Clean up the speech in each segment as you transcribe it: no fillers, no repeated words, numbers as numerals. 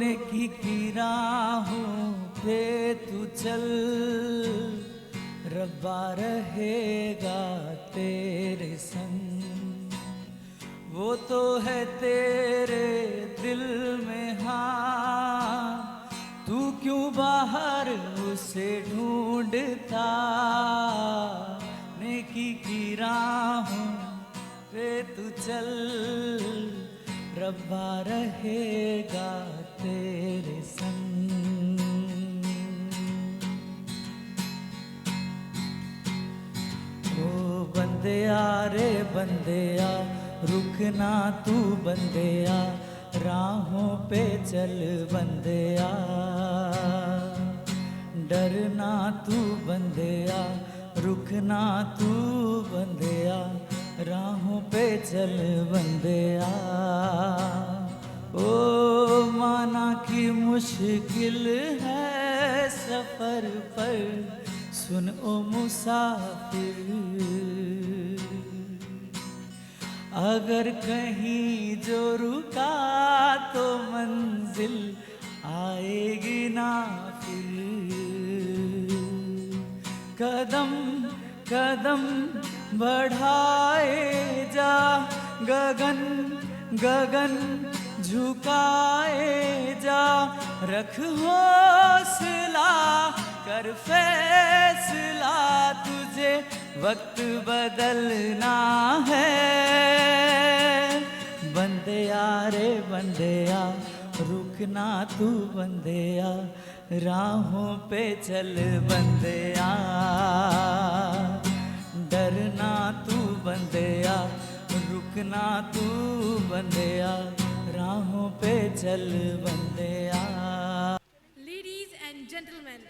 नेकी की राहों पे तू चल, रब्बा रहेगा तेरे संग। वो तो है तेरे दिल में, हाँ तू क्यों बाहर उसे ढूंढता। नेकी की राहों पे तू चल, रब्बा रहेगा तेरे संग। ओ बंदेया रे बंदेया, रुकना तू बंदेया, राहों पे चल बंदेया। डरना तू बंदेया, रुकना तू बंदेया, राहों पे चल बंदेया। ओ माना कि मुश्किल है सफर पर, सुन ओ मुसाफिर, अगर कहीं जो रुका तो मंजिल आएगी ना फिर। कदम कदम बढ़ाए जा, गगन गगन झुकाए जा, रख हौसला कर फैसला, तुझे वक्त बदलना है। बंदेया रे बंदेया, रुकना तू बंदेया, राहों पे चल बंदेया। डरना तू बंदेया, रुकना तू बंदेया, राहों पे चल बंदेया। Ladies and gentlemen,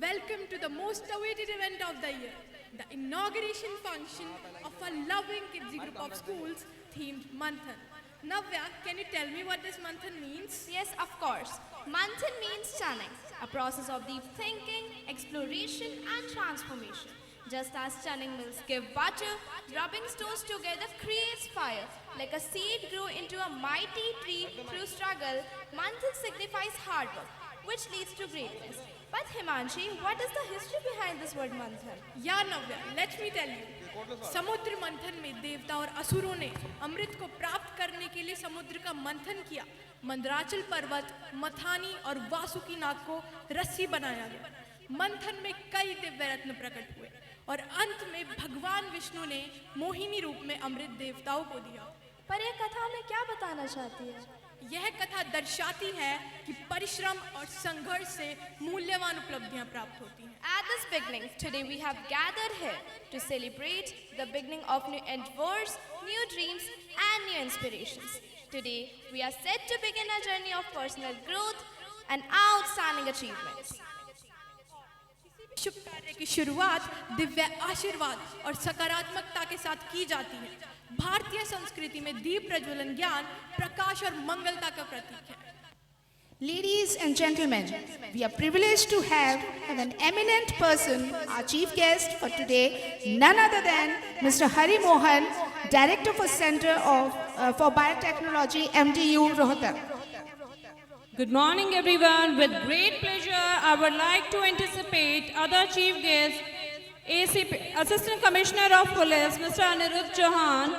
welcome to the most awaited event of the year, the inauguration function of a loving kids group of schools themed Manthan. Navya, can you tell me what this Manthan means? Yes, of course. Manthan means churning, a process of deep thinking, exploration and transformation. Just as churning mills give butter, rubbing stones together creates fire. Like a seed grew into a mighty tree through struggle, Manthan signifies hard work, which leads to greatness. But Himanshi, what is the history behind this word Manthan? Yeah, Navya, let me tell you. समुद्र मंथन में देवता और असुरों ने अमृत को प्राप्त करने के लिए समुद्र का मंथन किया। मंदराचल पर्वत, मथानी और वासुकी नाग को रस्सी बनाया गया। मंथन में कई दिव्य रत्न प्रकट हुए और अंत में भगवान विष्णु ने मोहिनी रूप में अमृत देवताओं को दिया। पर यह कथा में क्या बताना चाहती है? यह कथा दर्शाती है कि परिश्रम और संघर्ष से मूल्यवान उपलब्धियां प्राप्त होती हैं। At this beginning, today we have gathered here to celebrate the beginning of new endeavors, new dreams and new inspirations. Today we are set to begin a journey of personal growth and outstanding achievements. शुभ कार्य की शुरुआत दिव्य आशीर्वाद और सकारात्मकता के साथ की जाती है। भारतीय संस्कृति में दीप प्रज्वलन ज्ञान, प्रकाश और मंगलता का प्रतीक है। Ladies and gentlemen, we are privileged to have an eminent person, our chief guest for today, none other than Mr. Hari Mohan, Director for Center for Biotechnology, MDU, Rohtak. Good morning, everyone. With great pleasure, I would like to anticipate other chief guests, ACP, Assistant Commissioner of Police, Mr. Anirudh Chauhan,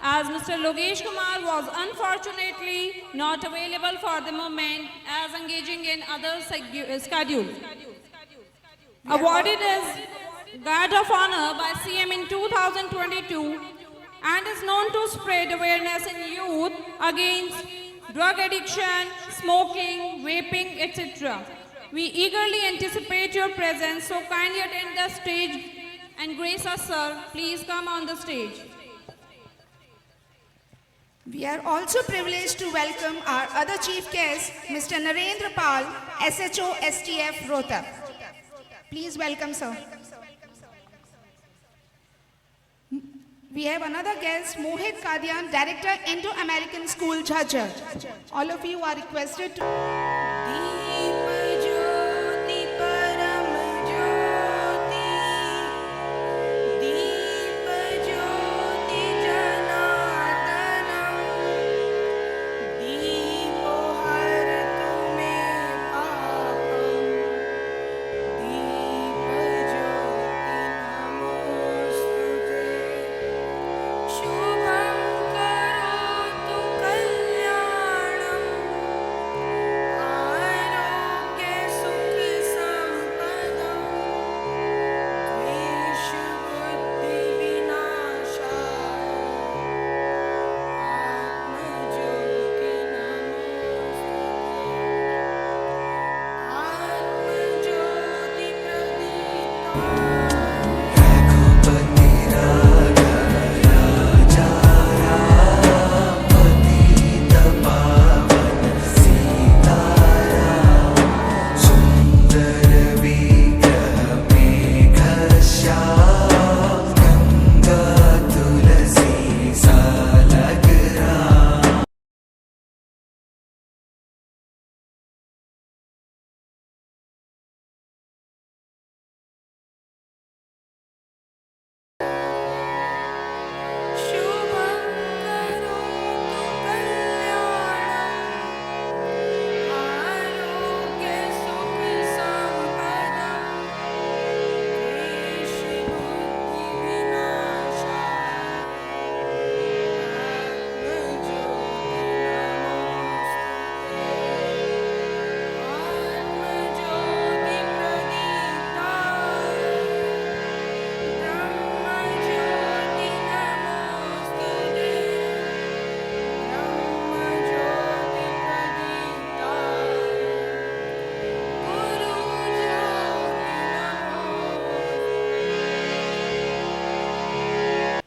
as Mr. Logesh Kumar was unfortunately not available for the moment as engaging in other schedule. Awarded as Guard of Honor by CM in 2022 and is known to spread awareness in youth against drug addiction, smoking, vaping, etc. We eagerly anticipate your presence, so kindly attend the stage and grace us, sir. Please come on the stage. We are also privileged to welcome our other chief guest, Mr. Narendra Pal, SHO STF Rohtak. Please welcome, sir. We have another guest, Mohit Kadian, Director, Indo-American School, Jhajjar. All of you are requested to...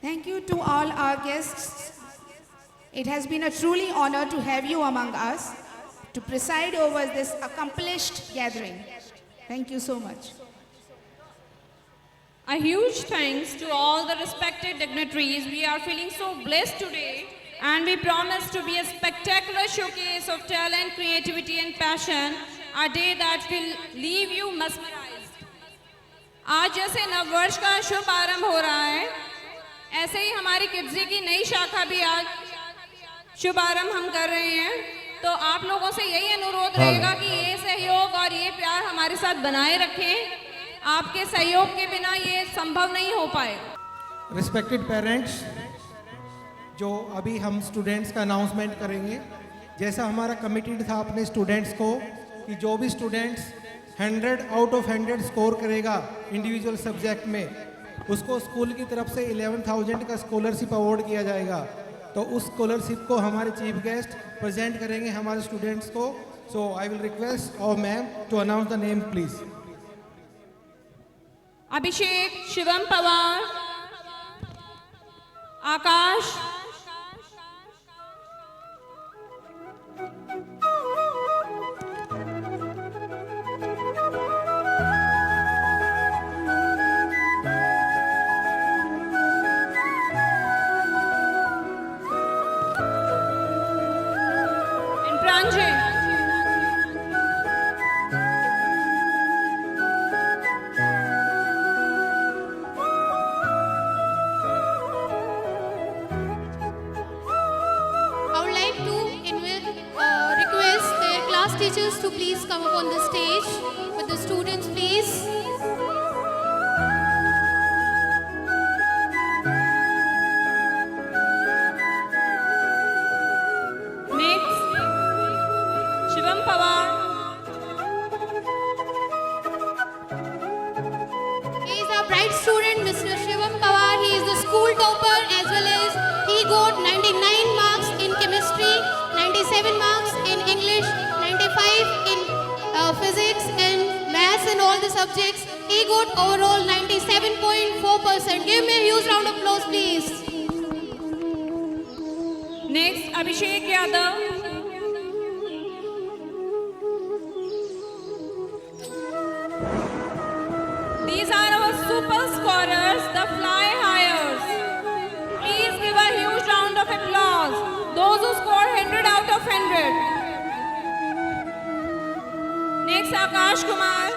Thank you to all our guests. It has been a truly honor to have you among us to preside over this accomplished gathering. Thank you so much. A huge thanks to all the respected dignitaries. We are feeling so blessed today, and we promise to be a spectacular showcase of talent, creativity and passion, a day that will leave you mesmerized. आज जैसे नववर्ष का शुभ आरंभ हो रहा है, ऐसे ही हमारी किड्जी की नई शाखा भी आज शुभ आरंभ हम कर रहे हैं। तो आप लोगों से यही अनुरोध रहेगा कि ये सहयोग और ये प्यार हमारे साथ बनाए रखें। आपके सहयोग के बिना ये संभव नहीं हो पाएगा। रिस्पेक्टेड पेरेंट्स, जो अभी हम स्टूडेंट्स का अनाउंसमेंट करेंगे, जैसा हमारा कमिटेड था अपने स्टूडेंट्स को कि जो भी स्टूडेंट्स 100 आउट ऑफ 100 स्कोर करेगा इंडिविजुअल सब्जेक्ट में, उसको स्कूल की तरफ से 11,000 का स्कॉलरशिप अवार्ड किया जाएगा। तो उस स्कॉलरशिप को हमारे चीफ गेस्ट प्रेजेंट करेंगे हमारे स्टूडेंट्स को। So I will request our ma'am to announce the name please. Abhishek Shivam Pawar, Akash, Pranjal, request the class teachers to please come up on the stage with the students, please. next Shivam Pawar, He is a bright student, Mr. Shivam Pawar. He is the school topper as well as he got 99 marks in chemistry, 97 marks in English, 95 in physics and maths and all the subjects. He got overall 97.4%. Give me a huge round of applause, please. next Abhishek Yadav, these are our super scorers, the fly highers. Please give a huge round of applause. Those who score 100 out of 100. Next Akash Kumar,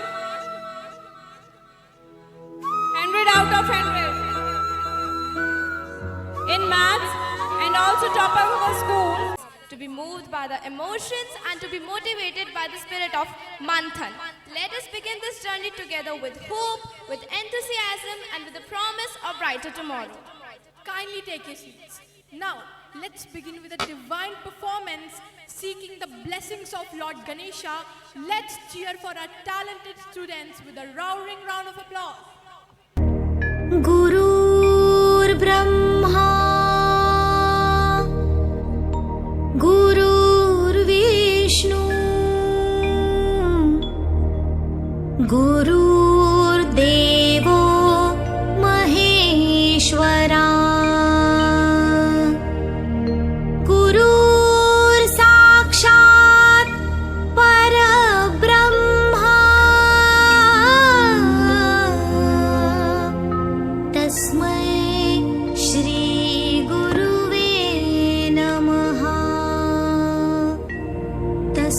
100 out of 100. In maths and also topper of the school. To be moved by the emotions and to be motivated by the spirit of Manthan. Let us begin this journey together with hope, with enthusiasm and with the promise of brighter tomorrow. Kindly take your seats. Now, let's begin with a divine performance seeking the blessings of Lord Ganesha. Let's cheer for our talented students with a roaring round of applause. गुरुर् ब्रह्मा गुरुर्विष्णु गुरुर्देवो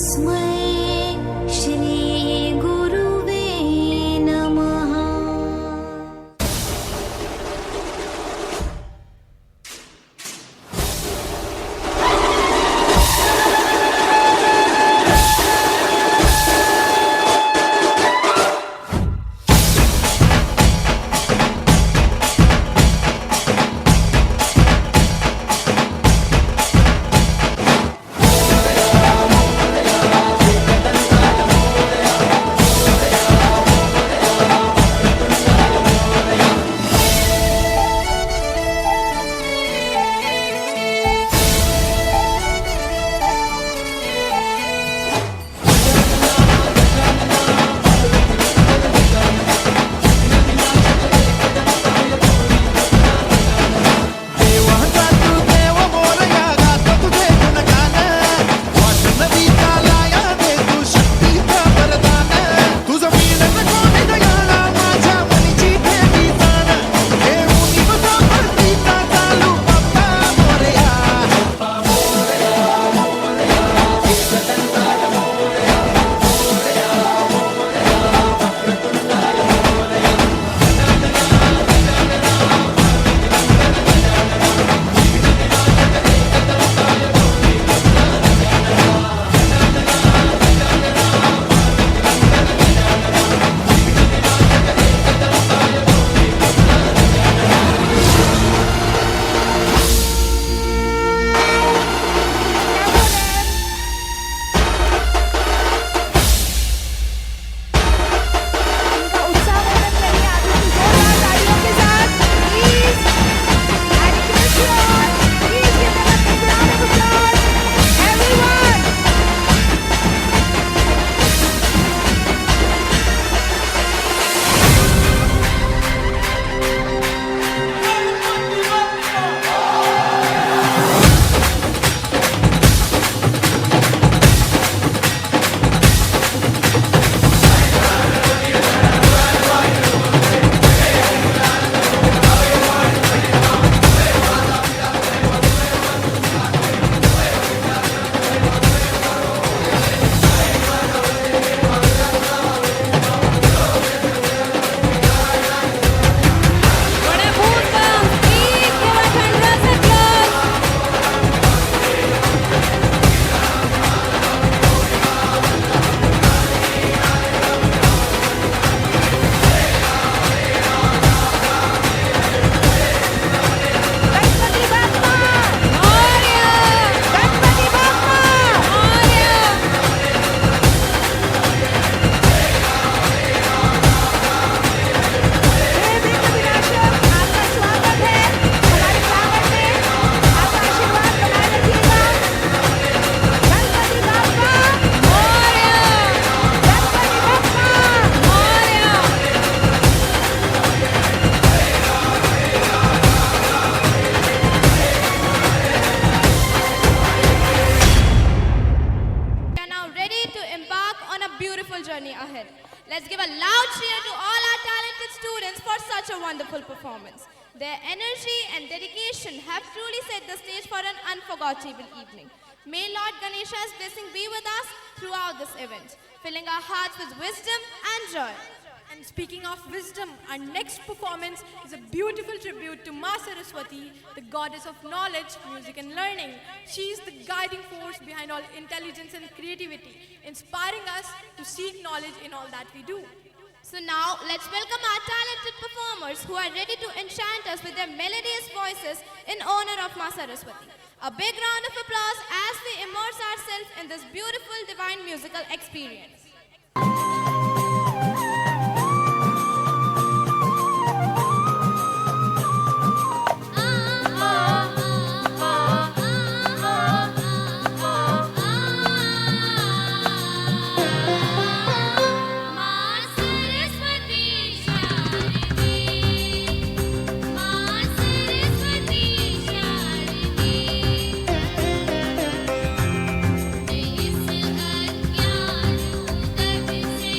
तस्मै श्रीगुरुवे नमः। Let's give a loud cheer to all our talented students for such a wonderful performance. Their energy and dedication have truly set the stage for an unforgettable evening. May Lord Ganesha's blessing be with us throughout this event, filling our hearts with wisdom and joy. And speaking of wisdom, our next performance is a beautiful tribute to Ma Saraswati, the goddess of knowledge, music and learning. She is the guiding force behind all intelligence and creativity, inspiring us to seek knowledge in all that we do. So now, let's welcome our talented performers who are ready to enchant us with their melodious voices in honor of Ma Saraswati. A big round of applause as we immerse ourselves in this beautiful divine musical experience. इस अज्ञान तक से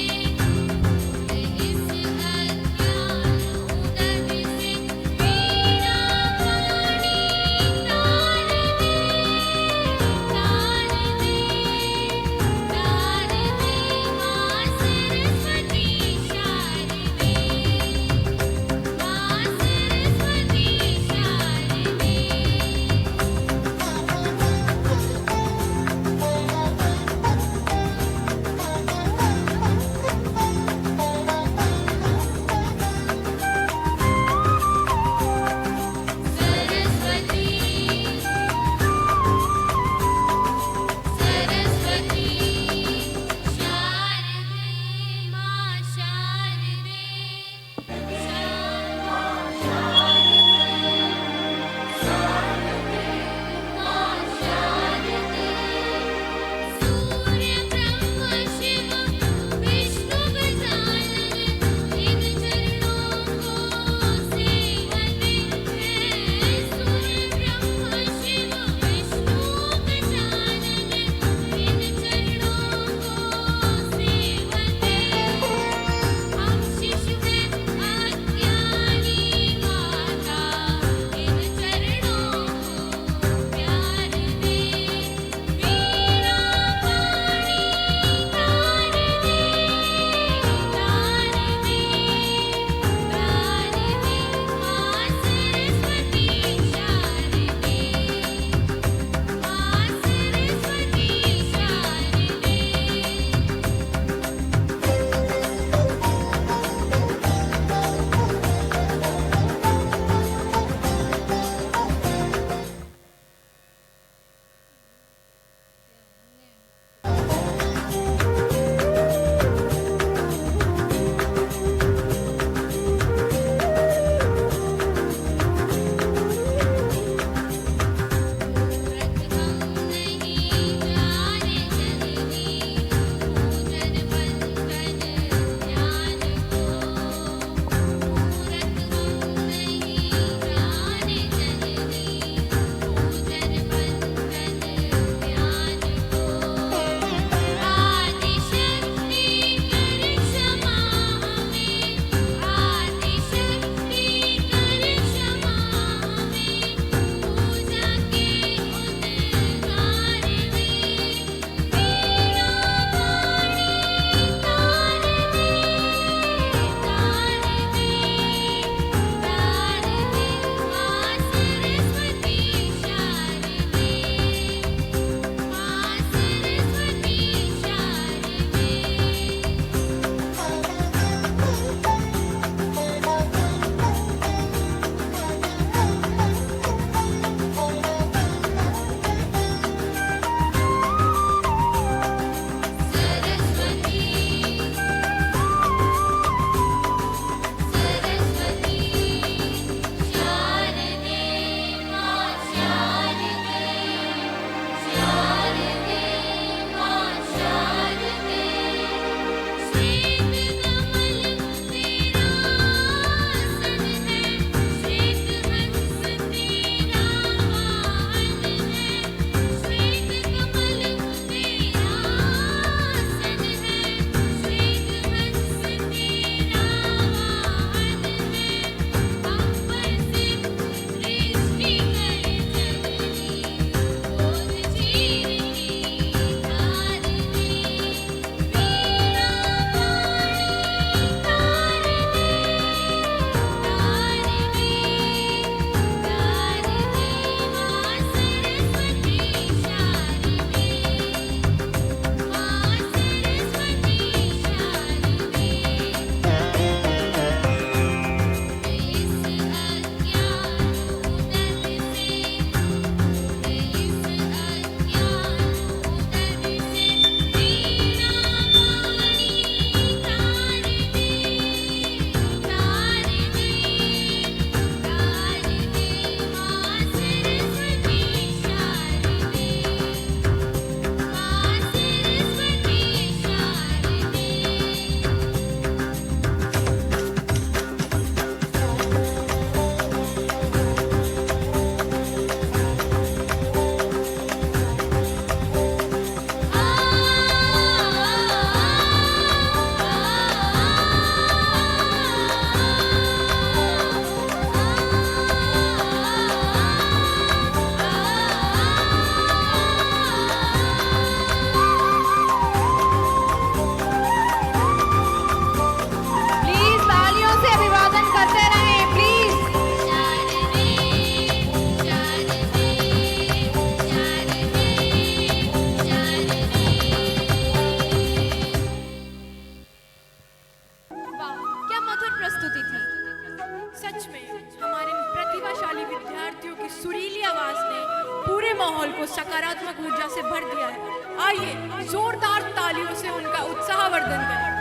माहौल को सकारात्मक ऊर्जा से भर दिया है। आइए जोरदार तालियों से उनका उत्साहवर्धन करें।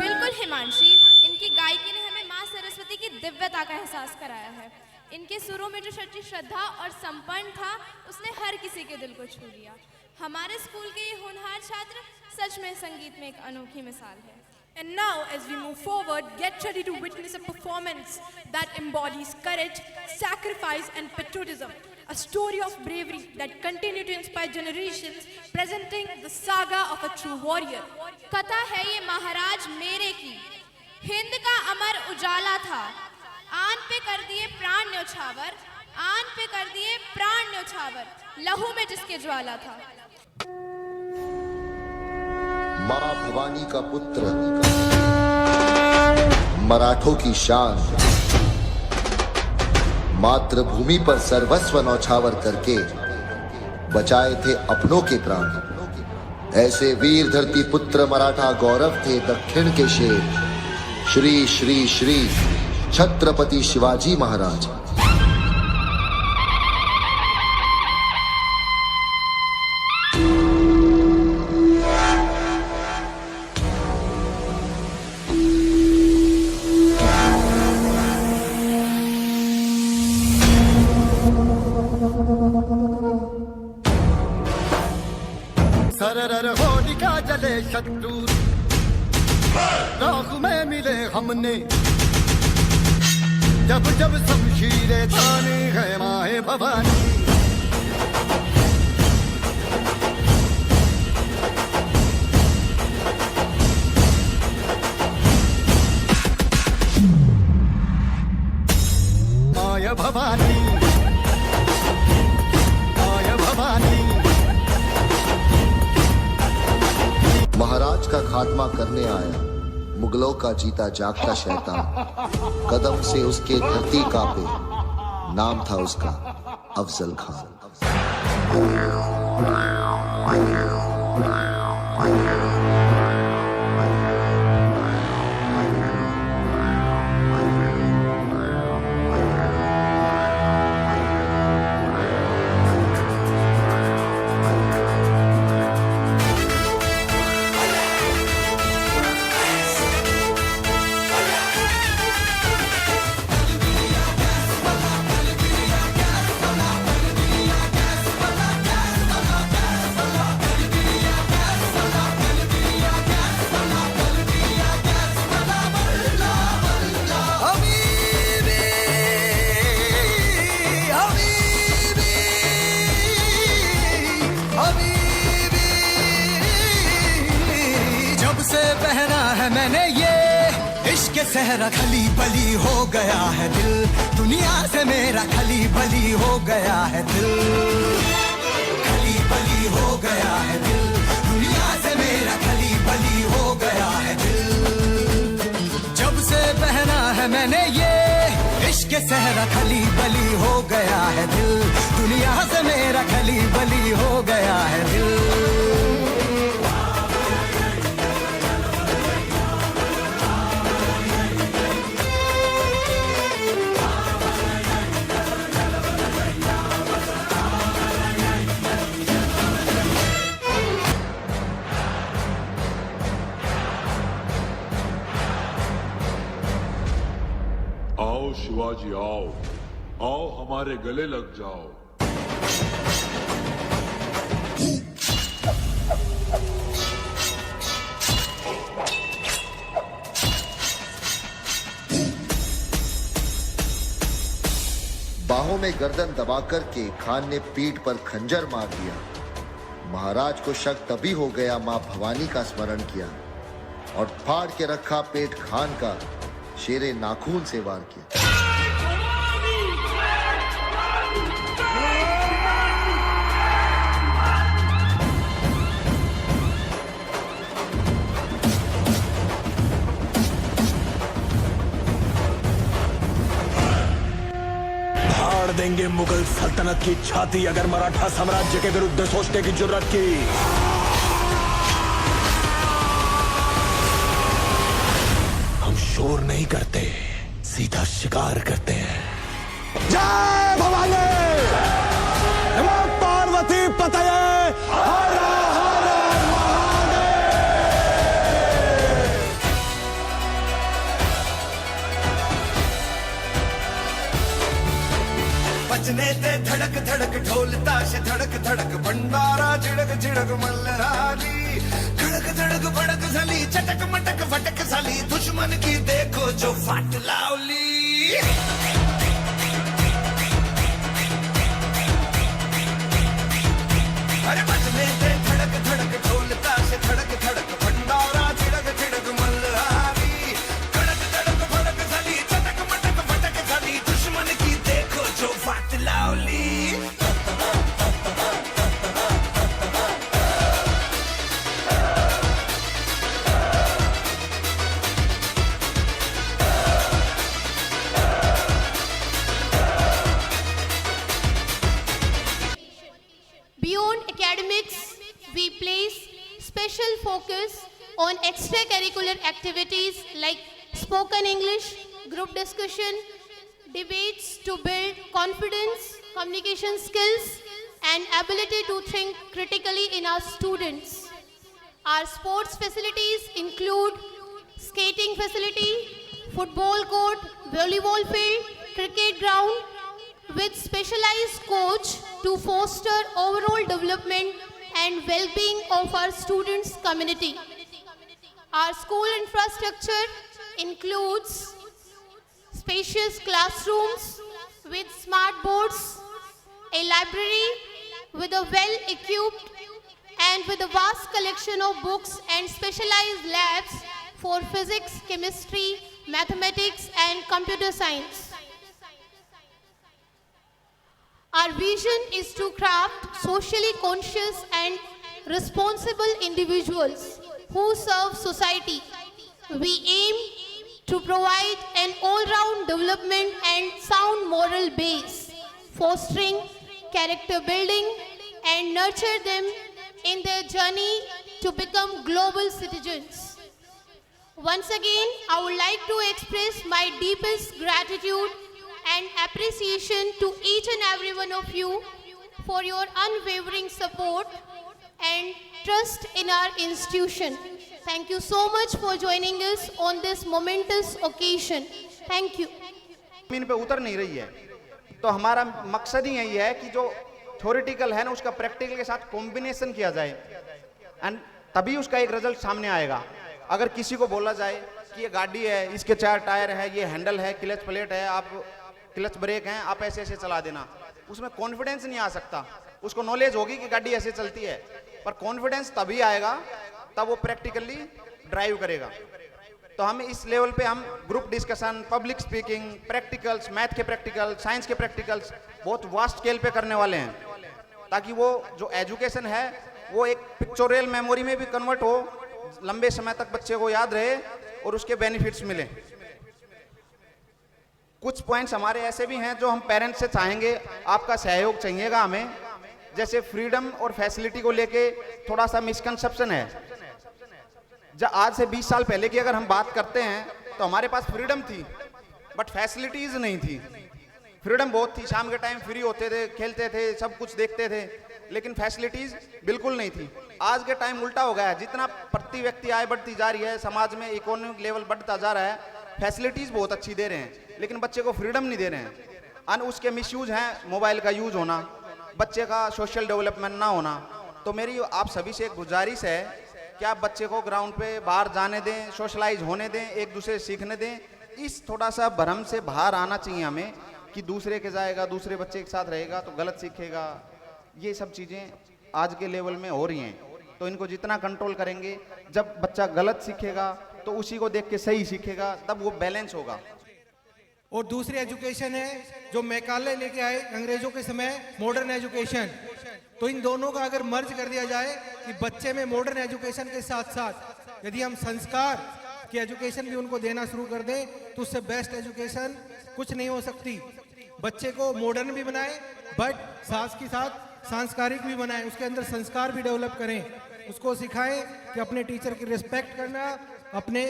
बिल्कुल हिमांशी, इनकी गायकी ने हमें माँ सरस्वती की दिव्यता का एहसास कराया है। इनके सुरों में जो सच्ची श्रद्धा और समर्पण था, उसने हर किसी के दिल को छू लिया। हमारे स्कूल के ये होनहार छात्र सच में संगीत में एक अनोखी मिसाल है। And now, as we move forward, get ready to witness a performance that embodies courage, sacrifice, and patriotism. A story of bravery that continues to inspire generations, presenting the saga of a true warrior. कथा है ये महाराज मेरे की, हिंद का अमर उजाला था, आन पे कर दिए प्राण न्योछावर, आन पे कर दिए प्राण न्योछावर, लहू में जिसके ज्वाला था। माँ भवानी का पुत्र, मराठों की शान, मातृभूमि पर सर्वस्व न्योछावर करके बचाए थे अपनों के प्राण। ऐसे वीर धरती पुत्र मराठा गौरव थे दक्षिण के शेर, श्री श्री श्री छत्रपति शिवाजी महाराज। सरर होलिका जले शत्रु, राख में मिले हमने, जब जब शमशीरें ताने है माए भवानी। माया भवानी, माया भवानी। महाराज का खात्मा करने आया मुगलों का जीता जागता शैतान, कदम से उसके धरती कांपे, नाम था उसका अफजल खान। मैंने ये इश्क सहरा खली बली हो गया है दिल, दुनिया से मेरा खली बली हो गया है दिल, खली बली हो गया है दिल, दुनिया से मेरा खली बली हो गया है दिल। जब से पहना है मैंने ये इश्क सहरा खली बली हो गया है दिल, दुनिया से मेरा खली बली हो गया है दिल। आओ शिवाजी आओ, आओ हमारे गले लग जाओ। बाहों में गर्दन दबाकर के खान ने पीठ पर खंजर मार दिया। महाराज को शक तभी हो गया, मां भवानी का स्मरण किया और फाड़ के रखा पेट खान का, शेरे नाखून से वार किया। फाड़ देंगे मुगल सल्तनत की छाती अगर मराठा साम्राज्य के विरुद्ध सोचने की जुर्रत की। हम शोर नहीं करते, सीधा शिकार करते हैं। जय भवानी, नमो पार्वती पतये, हर हर बजने ते धड़क धड़क ढोल ताश धड़क धड़क भंडारा झिड़क झिड़क मल्हारी, धड़क धड़क भड़क झली चटक मटक फटक झली, दुश्मन की देखो जो फाट लावली। अरे बजने ते धड़क धड़क ढोल ताश धड़क धड़क भंडारा झिड़क झिड़क मल्हारी, धड़क धड़क भड़क झली चटक मटक फटक झली, दुश्मन की देखो जो फाट लावली। Beyond academics, we place special focus on extracurricular activities like spoken English, group discussion, debates to build confidence, communication skills, and ability to think critically in our students. Our sports facilities include skating facility, football court, volleyball field, cricket ground, with specialized coach to foster overall development and well-being of our students' community. Our school infrastructure includes spacious classrooms with smart boards, a library with a well-equipped and with a vast collection of books and specialized labs for physics, chemistry, mathematics, and computer science. Our vision is to craft socially conscious and responsible individuals who serve society. We aim to provide an all-round development and sound moral base, fostering character building and nurture them in their journey to become global citizens. Once again, I would like to express my deepest gratitude and appreciation to each and every one of you for your unwavering support and trust in our institution. Thank you so much for joining us on this momentous occasion. Thank you. इन पे उतर नहीं रही है, तो हमारा मकसद ही यही है कि जो थ्योरेटिकल है ना उसका प्रैक्टिकल के साथ कॉम्बिनेशन किया जाए एंड तभी उसका एक रिजल्ट सामने आएगा। अगर किसी को बोला जाए कि ये गाड़ी है, इसके 4 टायर है, ये हैंडल है, क्लच प्लेट है, आप क्लच ब्रेक हैं, आप ऐसे ऐसे चला देना, उसमें कॉन्फिडेंस नहीं आ सकता। उसको नॉलेज होगी कि गाड़ी ऐसे चलती है, पर कॉन्फिडेंस तभी आएगा तब वो प्रैक्टिकली ड्राइव करेगा। तो हम इस लेवल पे हम group discussion, public speaking, practicals, math के प्रैक्टिकल, साइंस के प्रैक्टिकल्स बहुत वास्ट स्केल पे करने वाले हैं, ताकि वो जो एजुकेशन है वो एक पिक्चोरियल मेमोरी में भी कन्वर्ट हो, लंबे समय तक बच्चे को याद रहे और उसके बेनिफिट्स मिले। कुछ पॉइंट्स हमारे ऐसे भी हैं जो हम पेरेंट्स से चाहेंगे, आपका सहयोग चाहिएगा हमें। जैसे फ्रीडम और फैसिलिटी को लेके थोड़ा सा मिसकंसेप्शन है। आज से 20 साल पहले की अगर हम बात करते हैं तो हमारे पास फ्रीडम थी बट फैसिलिटीज नहीं थी। फ्रीडम बहुत थी, शाम के टाइम फ्री होते थे, खेलते थे, सब कुछ देखते थे, लेकिन फैसिलिटीज बिल्कुल नहीं थी। आज के टाइम उल्टा हो गया है, जितना प्रति व्यक्ति आय बढ़ती जा रही है, समाज में इकोनॉमिक लेवल बढ़ता जा रहा है, फैसिलिटीज बहुत अच्छी दे रहे हैं लेकिन बच्चे को फ्रीडम नहीं दे रहे हैं। अन उसके मिसयूज हैं, मोबाइल का यूज होना, बच्चे का सोशल डेवलपमेंट ना होना। तो मेरी आप सभी से एक गुजारिश है कि आप बच्चे को ग्राउंड पे बाहर जाने दें, सोशलाइज होने दें, एक दूसरे से सीखने दें। इस थोड़ा सा भ्रम से बाहर आना चाहिए हमें कि दूसरे के जाएगा, दूसरे बच्चे के साथ रहेगा तो गलत सीखेगा। ये सब चीज़ें आज के लेवल में हो रही हैं, तो इनको जितना कंट्रोल करेंगे, जब बच्चा गलत सीखेगा तो उसी को देख के सही सीखेगा, तब वो बैलेंस होगा। और दूसरी एजुकेशन है जो मैकाले लेके आए अंग्रेजों के समय, मॉडर्न एजुकेशन। तो इन दोनों का अगर मर्ज कर दिया जाए कि बच्चे में मॉडर्न एजुकेशन के साथ साथ यदि हम संस्कार की एजुकेशन भी उनको देना शुरू कर दें तो उससे बेस्ट एजुकेशन कुछ नहीं हो सकती। बच्चे को मॉडर्न भी बनाए बट साथ के साथ सांस्कारिक भी बनाएं, उसके अंदर संस्कार भी डेवलप करें, उसको सिखाएं कि अपने टीचर की रिस्पेक्ट करना, अपने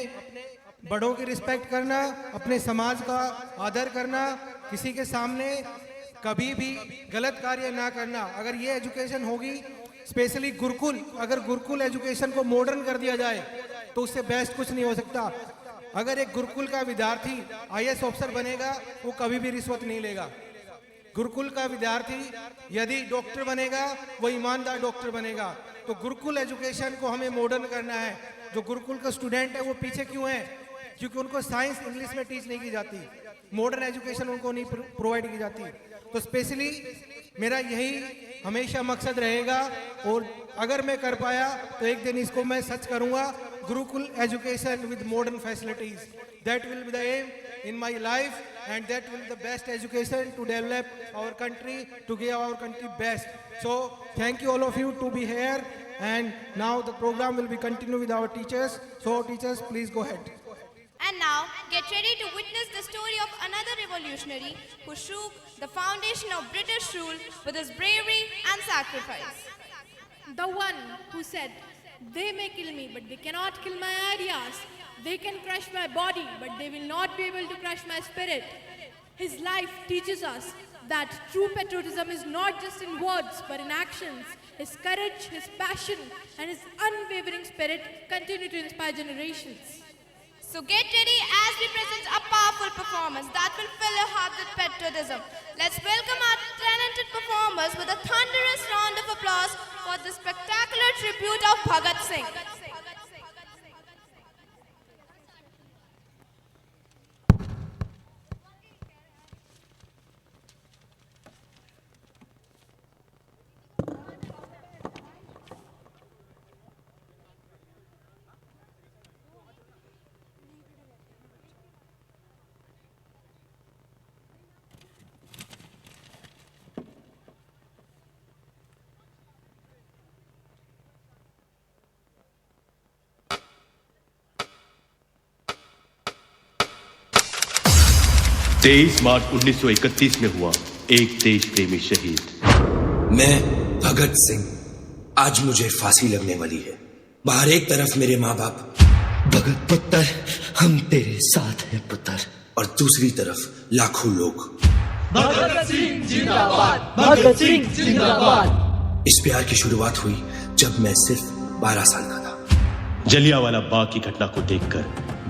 बड़ों की रिस्पेक्ट करना, अपने समाज का आदर करना, किसी के सामने कभी भी गलत कार्य ना करना। अगर ये एजुकेशन होगी, स्पेशली गुरुकुल, अगर गुरुकुल एजुकेशन को मॉडर्न कर दिया जाए तो उससे बेस्ट कुछ नहीं हो सकता। अगर एक गुरुकुल का विद्यार्थी IAS ऑफिसर बनेगा, वो कभी भी रिश्वत नहीं लेगा। गुरुकुल का विद्यार्थी यदि डॉक्टर बनेगा, वो ईमानदार डॉक्टर बनेगा। तो गुरुकुल एजुकेशन को हमें मॉडर्न करना है। जो गुरुकुल का स्टूडेंट है वो पीछे क्यों है? क्योंकि उनको साइंस इंग्लिश में टीच नहीं की जाती, मॉडर्न एजुकेशन उनको नहीं प्रोवाइड की जाती। तो स्पेशली मेरा यही हमेशा मकसद रहेगा, और अगर मैं कर पाया तो एक दिन इसको मैं सच करूंगा, gurukul education with modern facilities. That will be the aim in my life, and that will be the best education to develop our country, to give our country best. So thank you all of you to be here, and now the program will be continued with our teachers. So teachers, please go ahead. And now, get ready to witness the story of another revolutionary who shook the foundation of British rule with his bravery and sacrifice. The one who said, "They may kill me, but they cannot kill my ideas. They can crush my body, but they will not be able to crush my spirit." His life teaches us that true patriotism is not just in words, but in actions. His courage, his passion, and his unwavering spirit continue to inspire generations. So get ready as we present a powerful performance that will fill your heart with patriotism. Let's welcome our talented performers with a thunderous round of applause for the spectacular tribute of Bhagat Singh. मार्च 1931 में हुआ एक देश प्रेमी शहीद। मैं भगत सिंह, आज मुझे फांसी लगने वाली है। बाहर एक तरफ मेरे माँ बाप, भगत पुत्र हम तेरे साथ हैं पुत्र, और दूसरी तरफ लाखों लोग। भगत सिंह जिंदाबाद, भगत सिंह जिंदाबाद। इस प्यार की शुरुआत हुई जब मैं सिर्फ 12 साल का था। जलियांवाला बाग की घटना को देखकर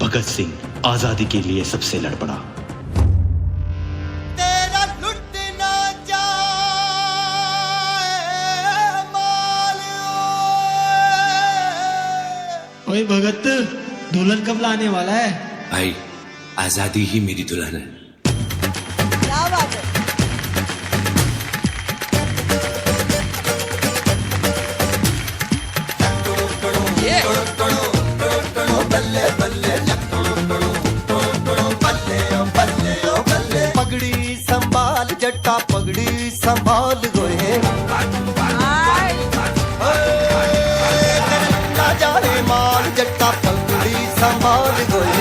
भगत सिंह आजादी के लिए सबसे लड़ पड़ा। ओए भगत, दुल्हन कब लाने वाला है? भाई, आजादी ही मेरी दुल्हन है। क्या बात है? पगड़ी संभाल जट्टा, पगड़ी संभाल गोए, जाने माल जट्टा पगड़ी संभाल गोए।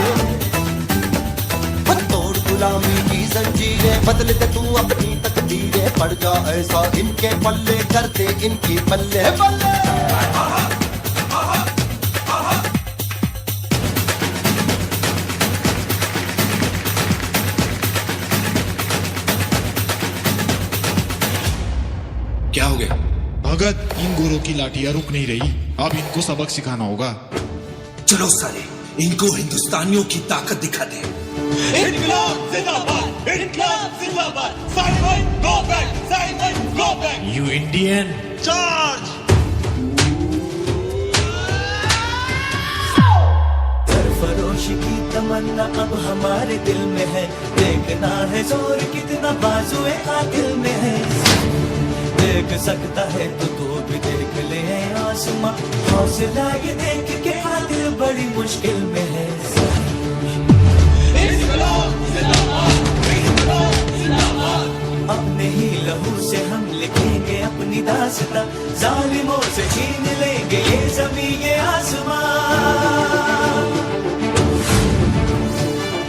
तोड़ गुलामी की जंजीरें, बदल दे तू अपनी तकदीरें, पड़ जा ऐसा इनके पल्ले, कर दे इनकी पल्ले पल्ले। क्या हो गया? भगत, इन गोरों की लाठियां रुक नहीं रही, अब इनको सबक सिखाना होगा। चलो साले, इनको हिंदुस्तानियों की ताकत दिखा दे। इनकलाब जिंदाबाद, इनकलाब जिंदाबाद, Simon go back, Simon go back. You Indian, charge. सरफरोशी की तमन्ना अब हमारे दिल में है, देखना है जोर कितना बाजुए कातिल में है। देख सकता है तो तू भी देख ले आसमां, हौसला ये देख के दिल बड़ी मुश्किल में है। अपने ही लहू से हम लिखेंगे अपनी दास्तां, जालिमों से छीन लेंगे ये ज़मीन ये आसमां।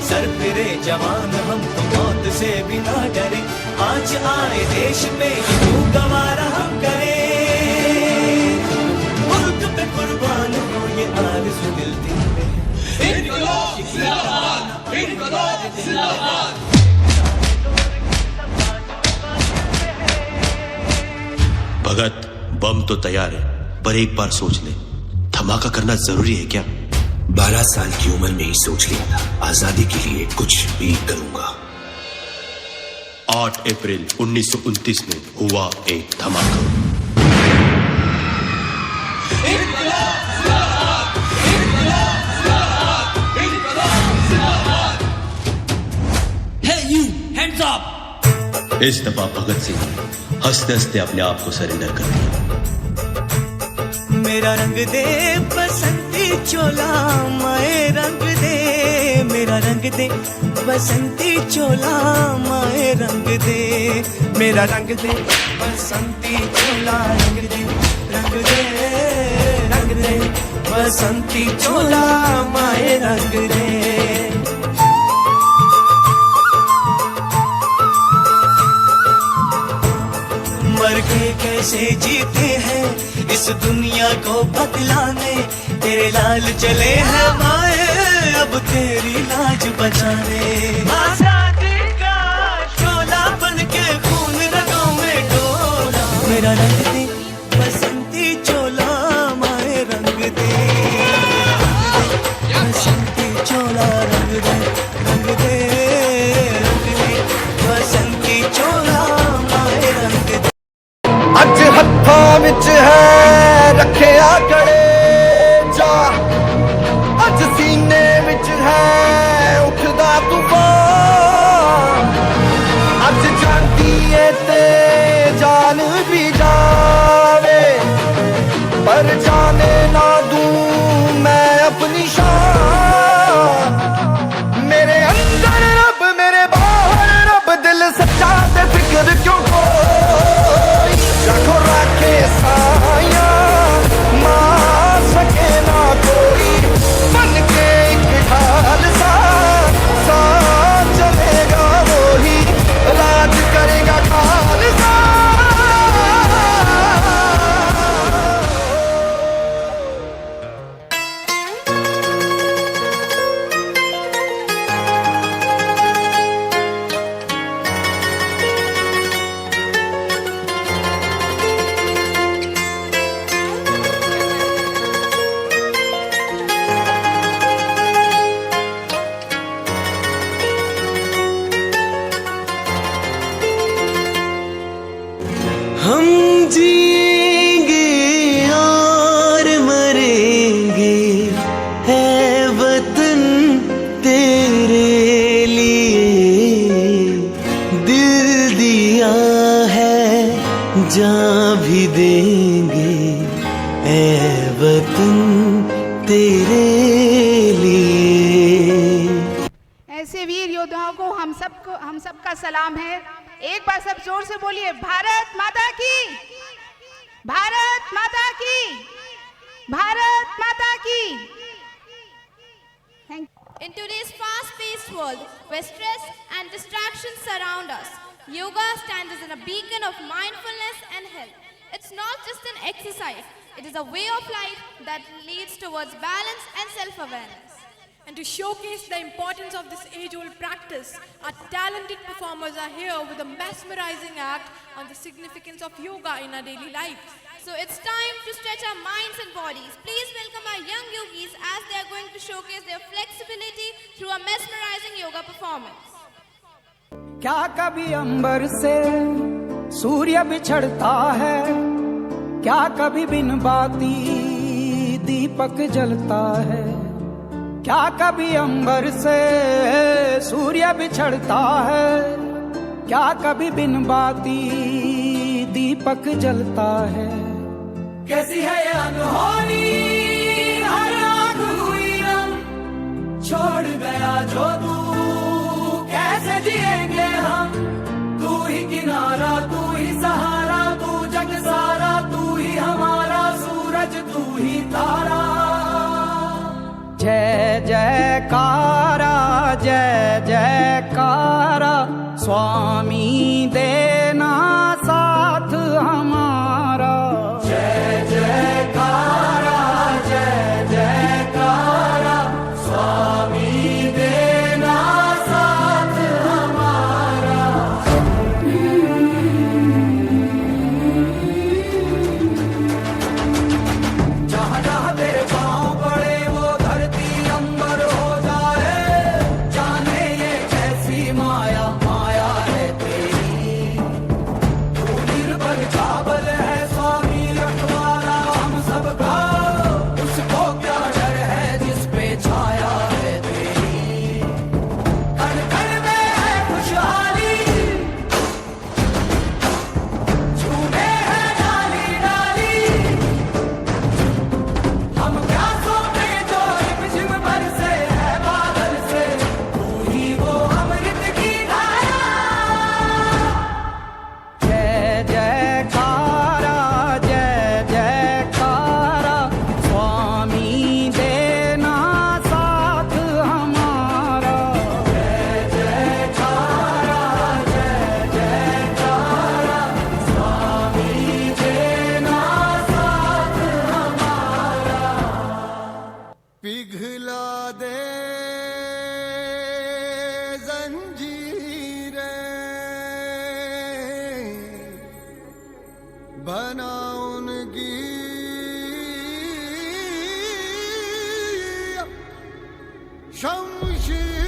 सर फिरे जवान हम तो मौत से भी ना डरे, आज आए देश में ये क्यों गवारा हम करें। मुल्क पे कुर्बान हो ये आरज़ू दिल में। भगत, बम तो तैयार है, पर एक बार सोच ले, धमाका करना जरूरी है क्या? 12 साल की उम्र में ही सोच लिया था, आजादी के लिए कुछ भी करूंगा। 8 अप्रैल 1929 में हुआ एक धमाका। Hey you, hands up! इस दफा भगत सिंह ने हंसते हंसते अपने आप को सरेंडर कर दिया। मेरा रंग दे बसंती चोला, माए रंग दे, मेरा रंग दे बसंती चोला, माए रंग दे, मेरा रंग दे बसंती चोला, रंग दे, रंग दे, रंग दे बसंती चोला, माए रंग दे। मर के कैसे जीते हैं इस दुनिया को बदलाने, तेरे लाल चले हैं माए अब तेरी लाज बचाने। आजादी का शोला बन के खून रगों में डोला, मेरा रंग दे बसंती चोला, माए रंग दे, बसंती चोला, रंग दे, रंग दे, रंग दे बसंती चोला, माए रंग दे। अज हत्थों विच है रखिया कड़े जा, अज सीने विच है उठदा तूफान, अज जाती है ते जान भी जावे, पर जाने ना दूं मैं अपनी शान। मेरे अंदर रब, मेरे बाहर रब, दिल सच्चा ते फिक्र क्यों कोई, रखो रखे साया मार सके ना कोई, बन के एक ढाल सा साथ चलेगा वही, राज करेगा खालसा। हम जिएंगे और मरेंगे, है वतन तेरे लिए, दिल दिया है जान भी देंगे, है वतन तेरे लिए। ऐसे वीर योद्धाओं को हम सबका सलाम है। एक बार सब जोर से बोलिए, भारत माता की, भारत माता की, भारत माता की। In today's fast-paced world, where stress and distractions surround us, yoga stands as a beacon of mindfulness and health. It's not just an exercise, it is a way of life that leads towards balance and self-awareness. And to showcase the importance of this age-old practice, our talented performers are here with a mesmerizing act on the significance of yoga in our daily lives. So it's time to stretch our minds and bodies. Please welcome our young yogis as they are going to showcase their flexibility through a mesmerizing yoga performance. क्या कभी अंबर से सूर्य बिछड़ता है, क्या कभी बिन बाती दीपक जलता है, क्या कभी अंबर से सूर्य बिछड़ता है, क्या कभी बिन बाती दीपक जलता है। कैसी है ये अनहोनी हर आग हुई रंग, छोड़ गया जो तू कैसे जिएंगे हम, तू ही किनारा, तू ही सहारा, तू जग सारा, तू ही हमारा सूरज, तू ही तारा। जय जयकारा, जय जयकारा, स्वामी देना साथ हमारा। जय जयकारा, जय जयकारा, स्वामी देना साथ हमारा। शमशीर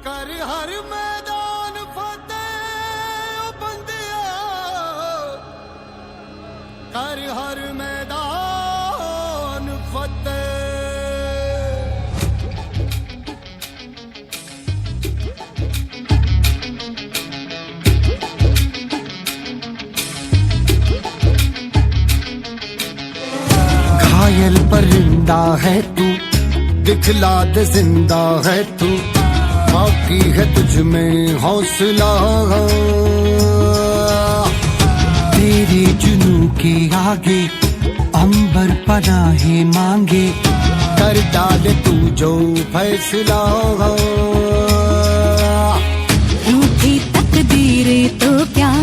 कर हर मैदान फतेह ओ बंदिया कर हर मैदान फतेह घायल परिंदा है तू दिखला दे जिंदा है तू बाकी है तुझ में हौसला तेरे जुनू के आगे अंबर पनाहे मांगे कर डाले तू जो फैसला रूठी तकदीरें तो क्या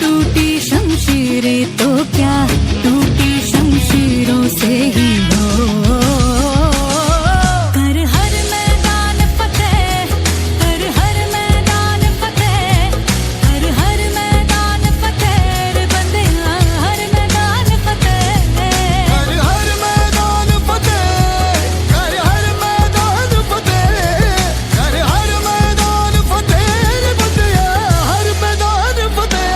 टूटी शमशीरें तो क्या टूटी शमशीरों से ही हो कर हर मैदान फतेह कर हर मैदान फतेह कर हर मैदान फतेह रे बंदिया हर मैदान फतेह कर हर मैदान फतेह कर हर मैदान फतेह कर हर मैदान फतेह रे बंदिया हर मैदान फतेह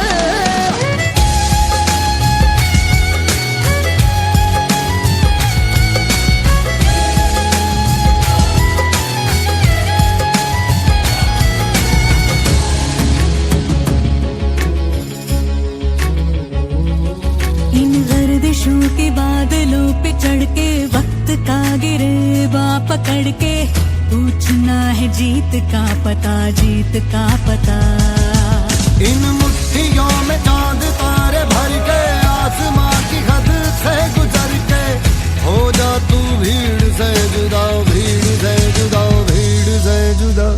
इन गर्दिशों के बादलों पे चढ़ के वक्त का गिरेबा पकड़ के पूछना है जीत का पता जीत का पता इन मुट्ठियों में चांद तारे भर के आसमां की हद से गुजर के हो जा तू भीड़ से जुदा भीड़ से जुदा भीड़ से जुदा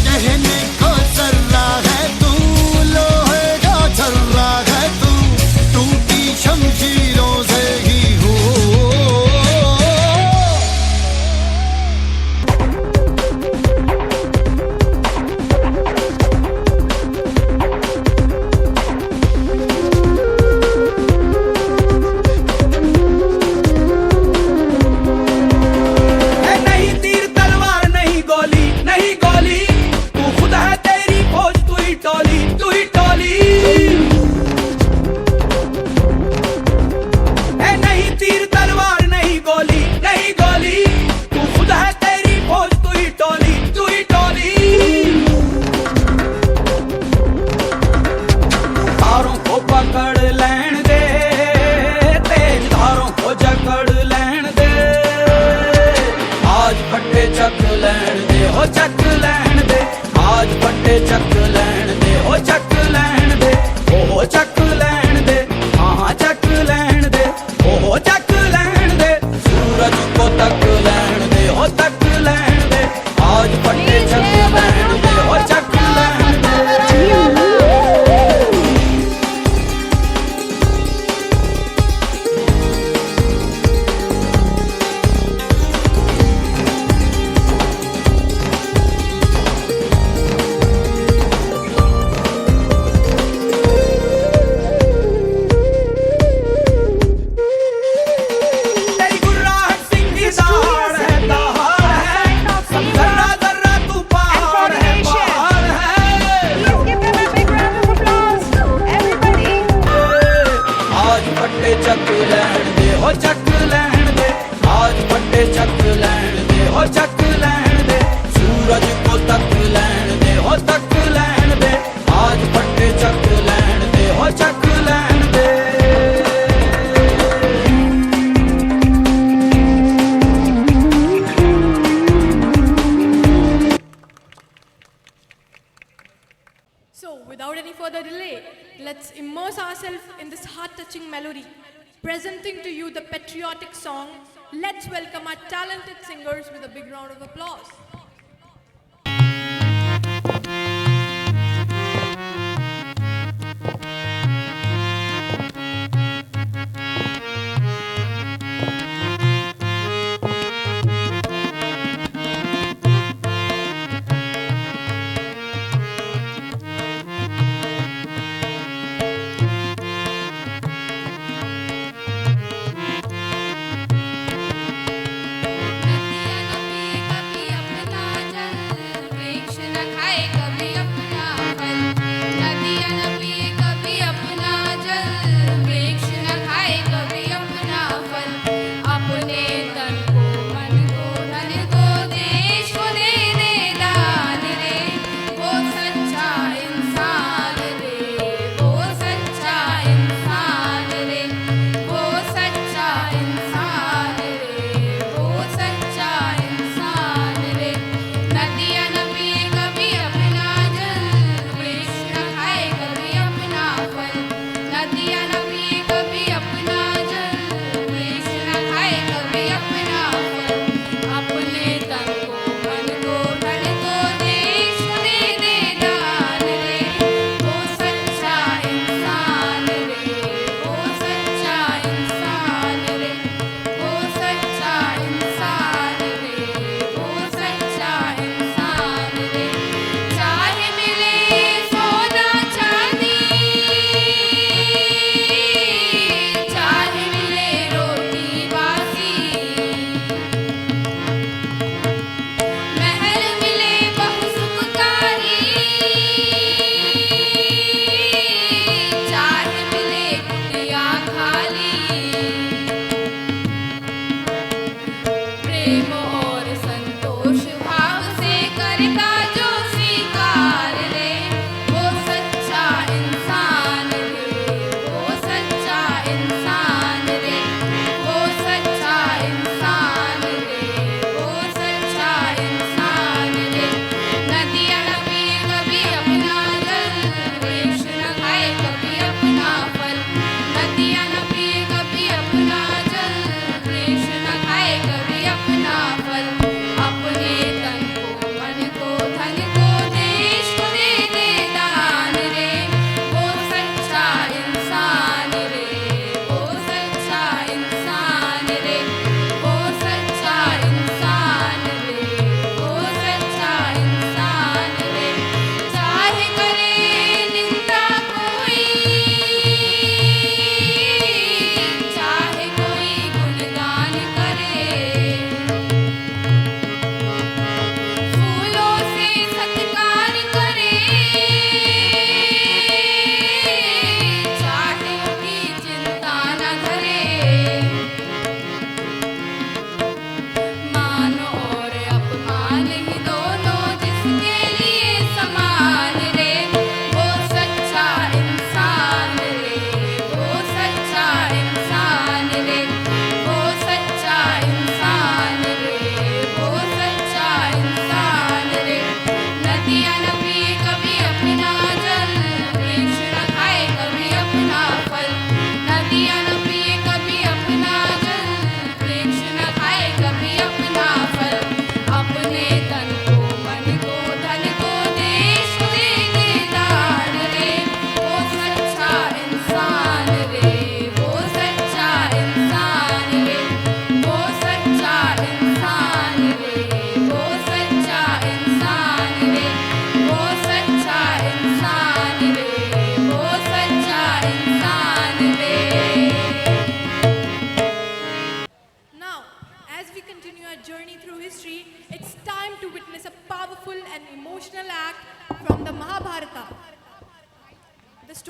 कहने को सर्रा है तू लोहे का छर्रा है तू टूटी शमशीरों से ही हो नहीं तीर तलवार नहीं गोली तू खुद है तेरी फौज तू ही टोली नहीं तीर तलवार नहीं गोली तू खुद है तेरी फौज तू ही टोली धारों को पकड़ लेन दे तेज धारों को जकड़ लेन दे आज फट्टे चक लेन दे हो चक लेन दे आज फट्टे चक लेन दे हो चक लेन दे ओ चक लेन दे हाँ चक लेन दे ओ चक लेन दे सूरज को तक लेन दे हो तक लेन दे आज फट्टे चक लेन दे हो चक लेन दे तेरी गुर्राहट सिंह की दहाड़ है सब जर्रा जर्रा तू पहाड़ है आज फट्टे चक लैण दे हो चक लैण दे आज फट्टे चक लैण दे हो चक लैण दे सूरज को तक लैण दे हो तक लैण दे आज फट्टे चक लैण दे हो चक लैण दे So, without any further delay, let's immerse ourselves in this heart-touching melody. Presenting to you the patriotic song, let's welcome our talented singers with a big round of applause.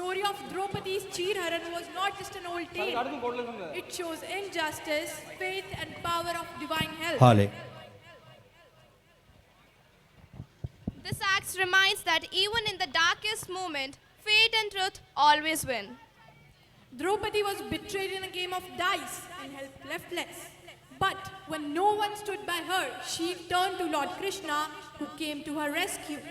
story of Draupadi's Chirharan was not just an old tale. It shows injustice, faith, and power of divine help. Hale. This act reminds that even in the darkest moment, fate and truth always win. Draupadi was betrayed in a game of dice and helpless. But when no one stood by her, she turned to Lord Krishna, who came to her rescue.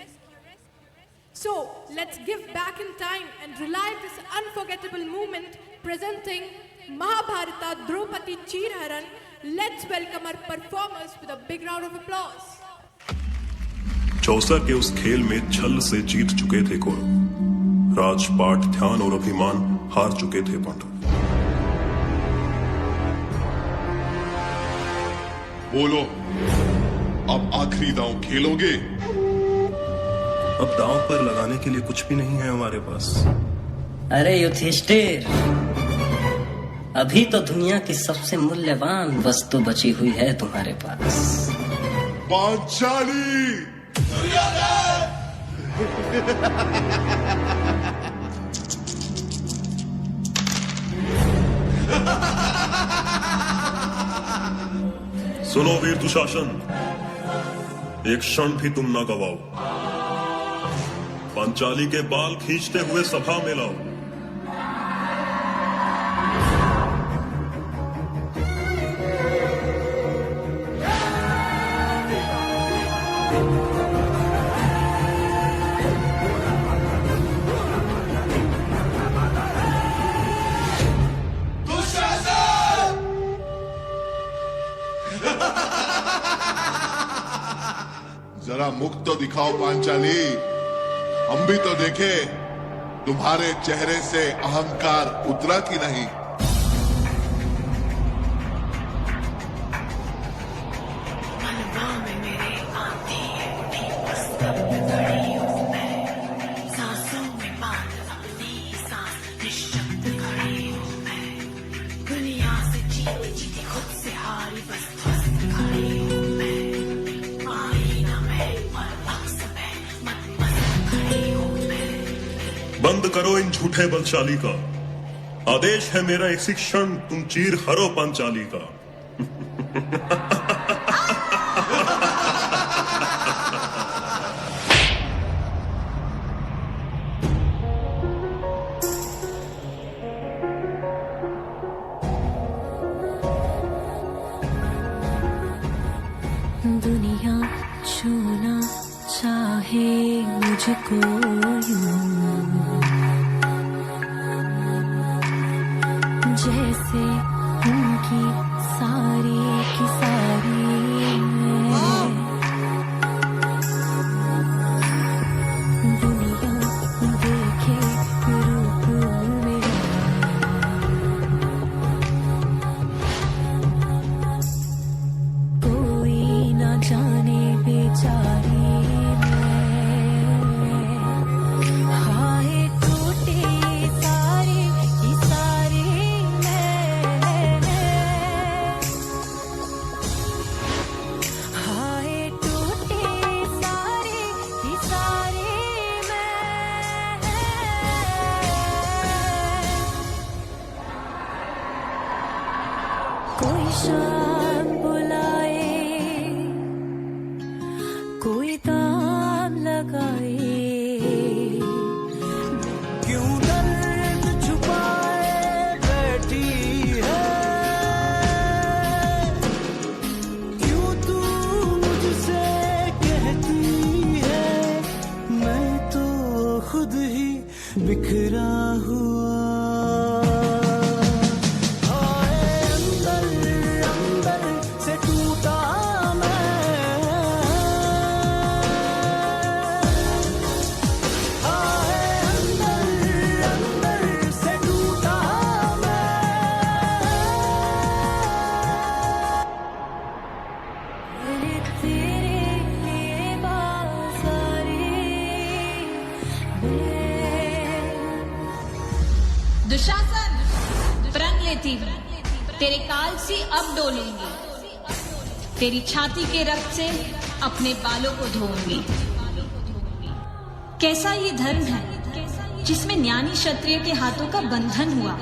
So, let's give back in time and relive this unforgettable moment presenting Mahabharata Draupadi Chirharan. Let's welcome our performers with a big round of applause. Chausa के उस खेल में छल से जीत चुके थे कौरव, राजपाट, ध्यान और अभिमान हार चुके थे पांडव। बोलो, अब आखिरी दांव खेलोगे? अब दांव पर लगाने के लिए कुछ भी नहीं है हमारे पास। अरे युधिष्ठिर, अभी तो दुनिया की सबसे मूल्यवान वस्तु बची हुई है तुम्हारे पास। पांचाली। सुनो वीर दुशासन, एक क्षण भी तुम ना गवाओ। पांचाली के बाल खींचते हुए सभा में लाओ। जरा मुख तो दिखाओ पांचाली, हम भी तो देखे तुम्हारे चेहरे से अहंकार उतरा कि नहीं। बंद करो इन झूठे बलशाली का, आदेश है मेरा इसी क्षण तुम चीर हरो पांचाली का। दुनिया छूना चाहे मुझको यूं, जैसे उनकी सारी की सारी दुनिया देखे रूप मेरा, कोई ना जाने बेचारी कोई शाम बुलाए, कोई तान लगाए, क्यों दर्द छुपाए बैठी है, क्यों तू मुझसे कहती है, मैं तो खुद ही बिखरा हुआ। दुशासन, प्रण लेती हूँ, तेरे काल से अब डोलेंगी, तेरी छाती के रक्त से अपने बालों को धोऊंगी। कैसा ये धर्म है जिसमें ज्ञानी क्षत्रिय के हाथों का बंधन हुआ।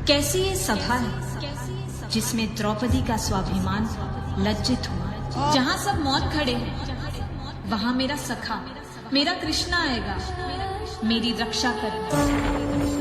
कैसी ये सभा है जिसमें द्रौपदी का स्वाभिमान लज्जित हुआ। जहां सब मौत खड़े हैं वहां मेरा सखा, मेरा कृष्णा आएगा मेरी रक्षा करने।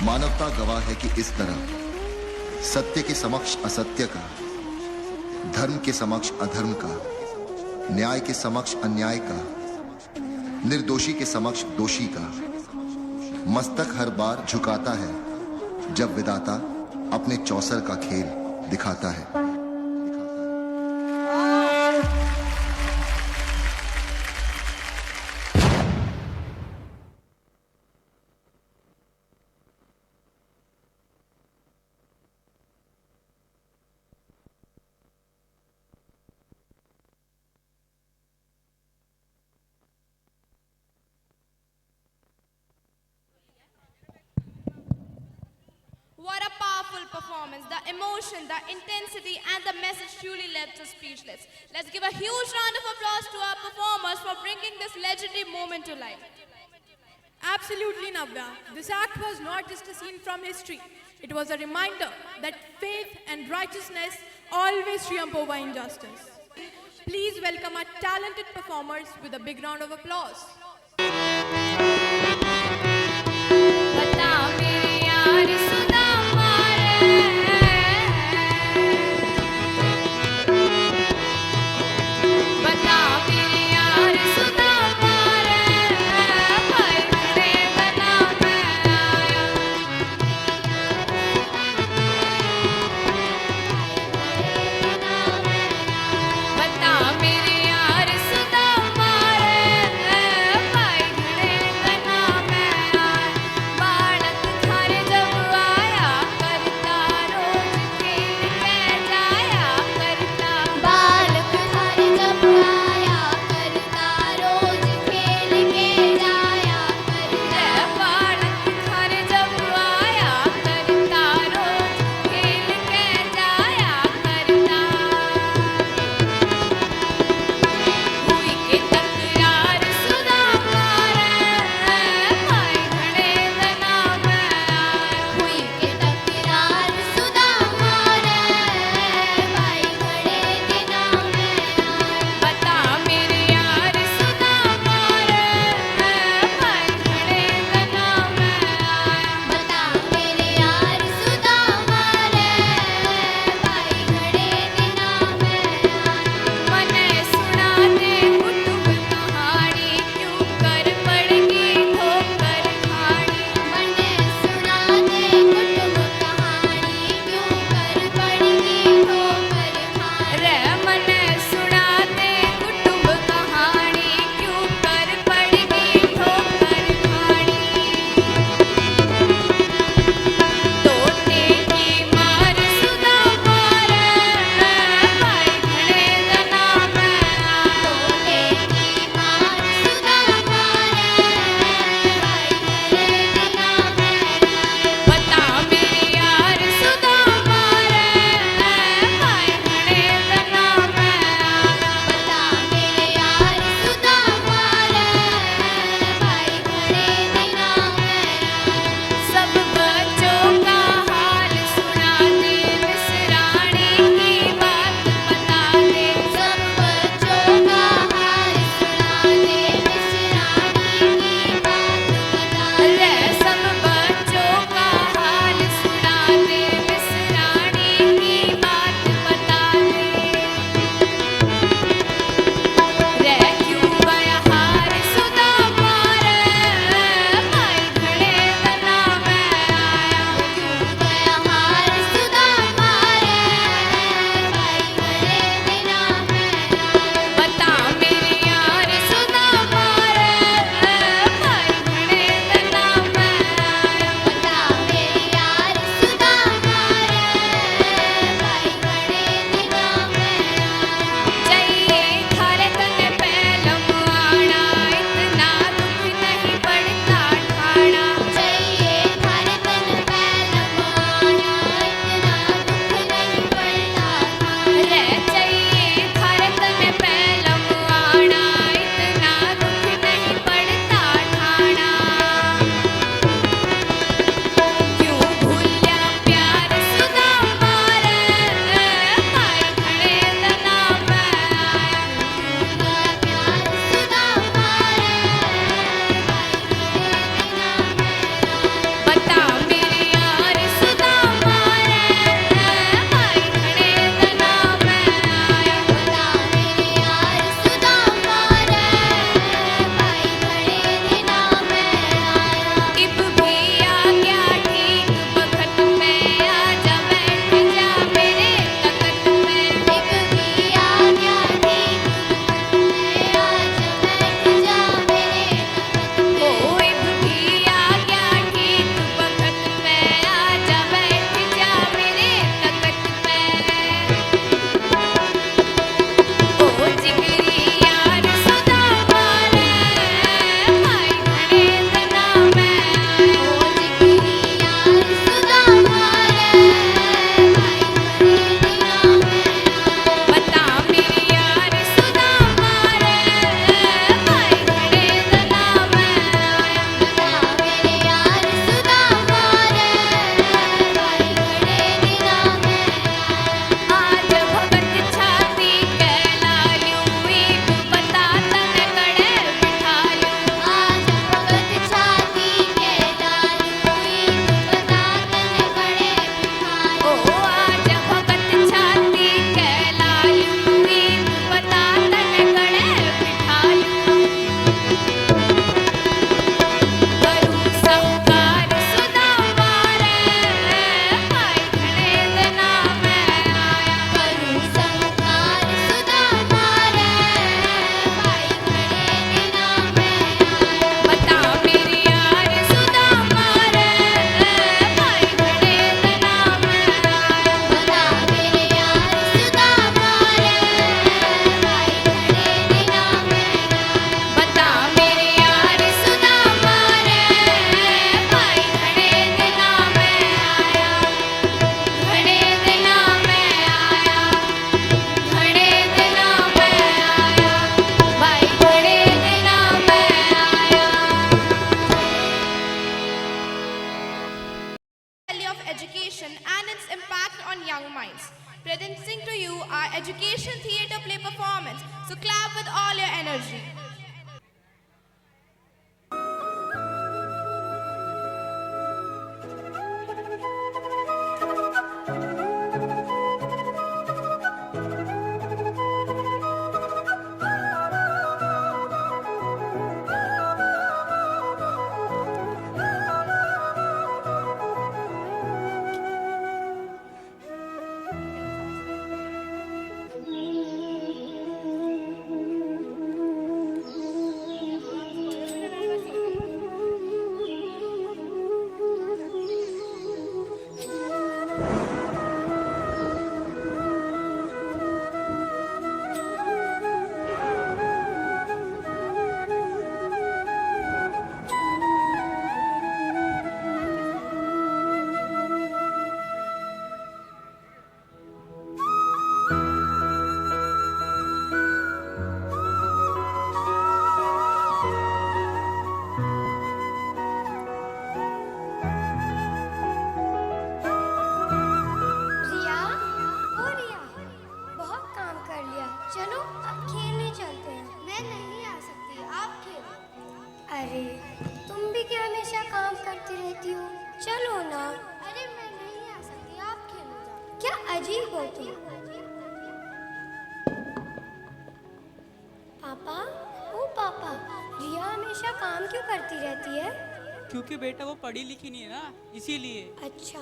मानवता गवाह है कि इस तरह सत्य के समक्ष असत्य का, धर्म के समक्ष अधर्म का, न्याय के समक्ष अन्याय का, निर्दोषी के समक्ष दोषी का मस्तक हर बार झुकाता है जब विधाता अपने चौसर का खेल दिखाता है। performance, the emotion, the intensity, and the message truly left us speechless. Let's give a huge round of applause to our performers for bringing this legendary moment to life. Absolutely, Navya. This act was not just a scene from history. It was a reminder that faith and righteousness always triumph over injustice. Please welcome our talented performers with a big round of applause. बता मेरे यार सुदामा रे, भाई inspiration theatre play performance. So clap with all your energy. क्योंकि बेटा वो पढ़ी लिखी नहीं है ना, इसीलिए। अच्छा,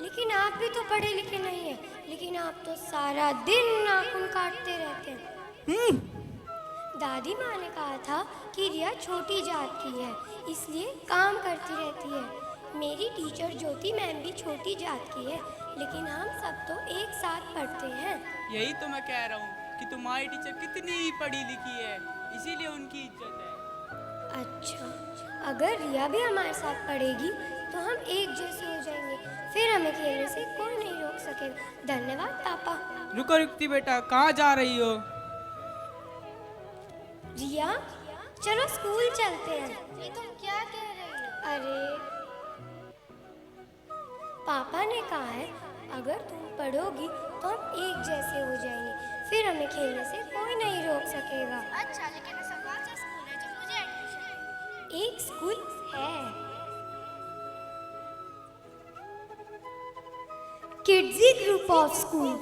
लेकिन आप भी तो पढ़े लिखे नहीं है, लेकिन आप तो सारा दिन नाखून काटते रहते हैं। दादी माँ ने कहा था कि रिया छोटी जात की है, इसलिए काम करती रहती है। मेरी टीचर ज्योति मैम भी छोटी जात की है, लेकिन हम सब तो एक साथ पढ़ते हैं। यही तो मैं कह रहा हूँ कि तुम्हारी टीचर कितनी पढ़ी लिखी है, इसीलिए उनकी इज्जत है। अच्छा, अगर रिया भी हमारे साथ पढ़ेगी तो हम एक जैसे हो जाएंगे, फिर हमें खेलने से कोई नहीं रोक सकेगा। धन्यवाद पापा। रुको रुकती बेटा, कहाँ जा रही हो? रिया, चलो स्कूल चलते हैं। ये तुम क्या कह रही हो? अरे पापा ने कहा है अगर तुम पढ़ोगी तो हम एक जैसे हो जाएंगे, फिर हमें खेलने से कोई नहीं रोक सकेगा। अच्छा, लेकिन ऐसा कौन सा स्कूल है जो मुझे एडमिशन है? एक स्कूल है, किड्जी ग्रुप ऑफ स्कूल,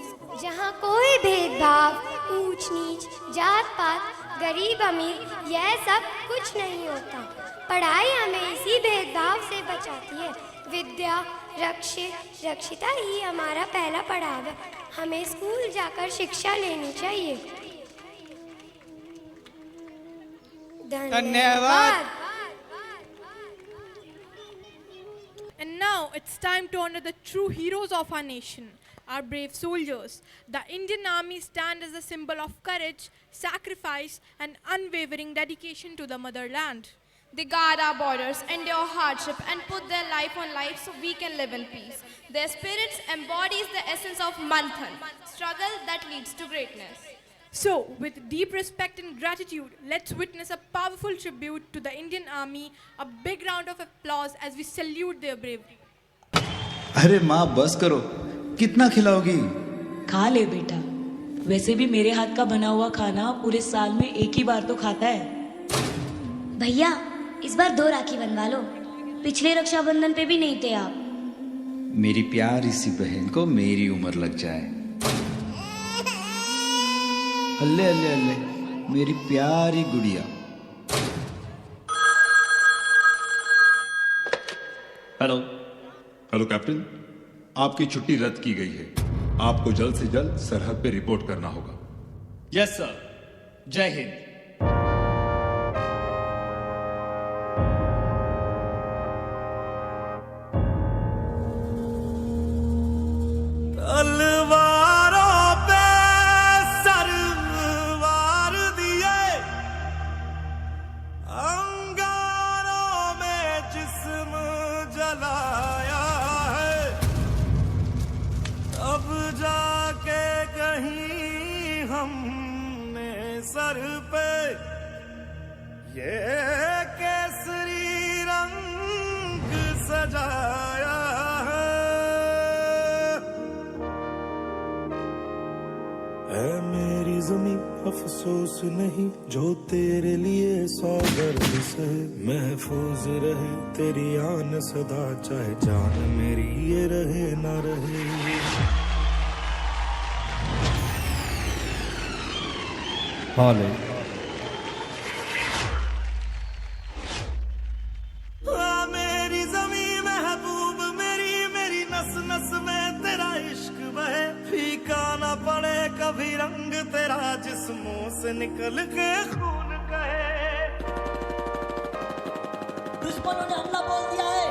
जहाँ कोई भेदभाव, ऊंच नीच, जात पात, गरीब अमीर यह सब कुछ नहीं होता। पढ़ाई हमें इसी भेदभाव से बचाती है। विद्या रक्षिता ही हमारा पहला पड़ाव है। हमें स्कूल जाकर शिक्षा लेनी चाहिए। धन्यवाद। And now it's time to honor the true heroes of our nation, our brave soldiers. The Indian Army stands as a symbol of courage, sacrifice, and unwavering dedication to the motherland. They guard our borders, endure hardship, and put their life on life so we can live in peace. Their spirits embodies the essence of Manthan, struggle that leads to greatness. So, with deep respect and gratitude, let's witness a powerful tribute to the Indian Army. A big round of applause as we salute their bravery. अरे माँ बस करो, कितना खिलाओगी? खा ले बेटा, वैसे भी मेरे हाथ का बना हुआ खाना पूरे साल में एक ही बार तो खाता है। भैया, इस बार 2 राखी बनवा लो, पिछले रक्षाबंधन पे भी नहीं थे आप। मेरी प्यारी सी बहन को मेरी उम्र लग जाए। अल्ले अल्ले अल्ले, मेरी प्यारी गुड़िया। हेलो हेलो कैप्टन, आपकी छुट्टी रद्द की गई है। आपको जल्द से जल्द सरहद पे रिपोर्ट करना होगा। यस सर, जय हिंद। तलवारों पे सरवार दिए, अंगारों में जिस्म जलाया है, अब जाके कहीं हमने सर पे ये केसरी रंग सजाया है मेरी नहीं जो तेरे लिए 100 दर्द से महफूज रहे तेरी आन सदा, चाहे जान मेरी ये रहे ना रहे। हाले मेरी ज़मीं महबूब मेरी, मेरी नस नस में तेरा इश्क बहे, फीका ना पड़े कभी रंग तेरा जिस्मों से निकल के खून कहे। दुश्मनों ने हमला बोल दिया है।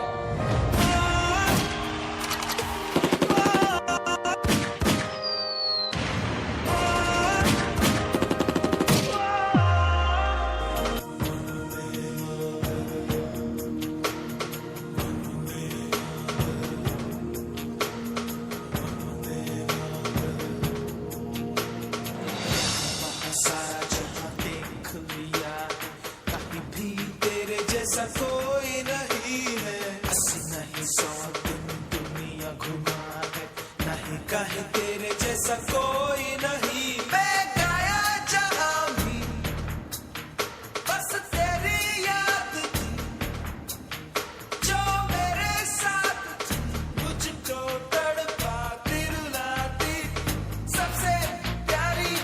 कोई नहीं है, 80 नहीं 100 दिन दुनिया घुमा है, नहीं कहीं तेरे जैसा कोई नहीं। मैं गाया जहां भी बस तेरी याद थी, जो मेरे साथ थी, मुझको तड़पाती रुलाती, सबसे प्यारी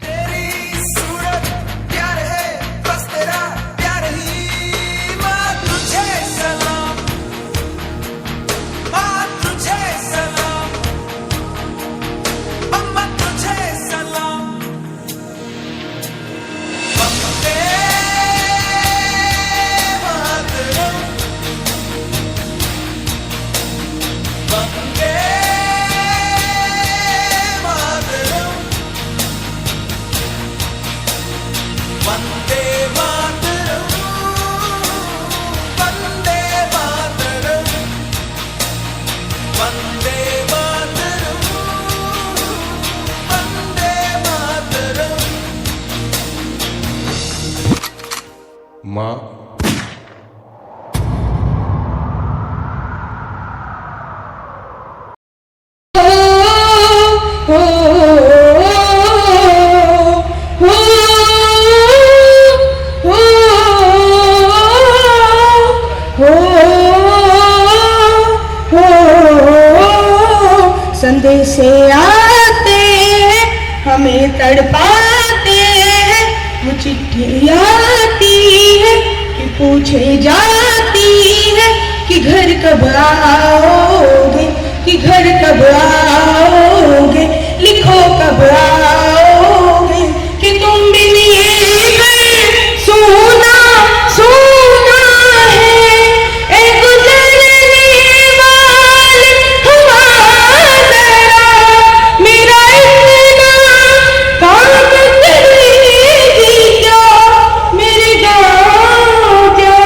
तेरी सूरत, प्यार है बस तेरा प्यार ही। माँ संदेशे आते हमें तड़पाते हैं, वो चिट्ठी आती है कि पूछे जाती है कि घर कब आओगे, कि घर कब आओगे, लिखो कब आओगे, कि तुम भी लिए घर सोना सोना है, एक गुजरने वाले हमारा मेरा इतना काम करेगी क्या, मेरे गाँव क्या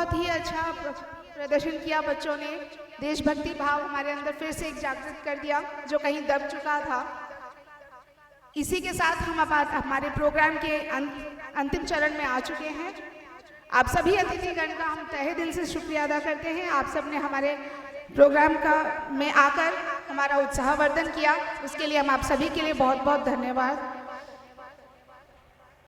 बहुत ही अच्छा प्रदर्शन किया बच्चों ने। देशभक्ति भाव हमारे अंदर फिर से एक जागृत कर दिया जो कहीं दब चुका था। इसी के साथ हम अब हमारे प्रोग्राम के अंतिम चरण में आ चुके हैं। आप सभी अतिथिगण का हम तहे दिल से शुक्रिया अदा करते हैं। आप सब ने हमारे प्रोग्राम में आकर हमारा उत्साहवर्धन किया, उसके लिए हम आप सभी के लिए बहुत बहुत धन्यवाद।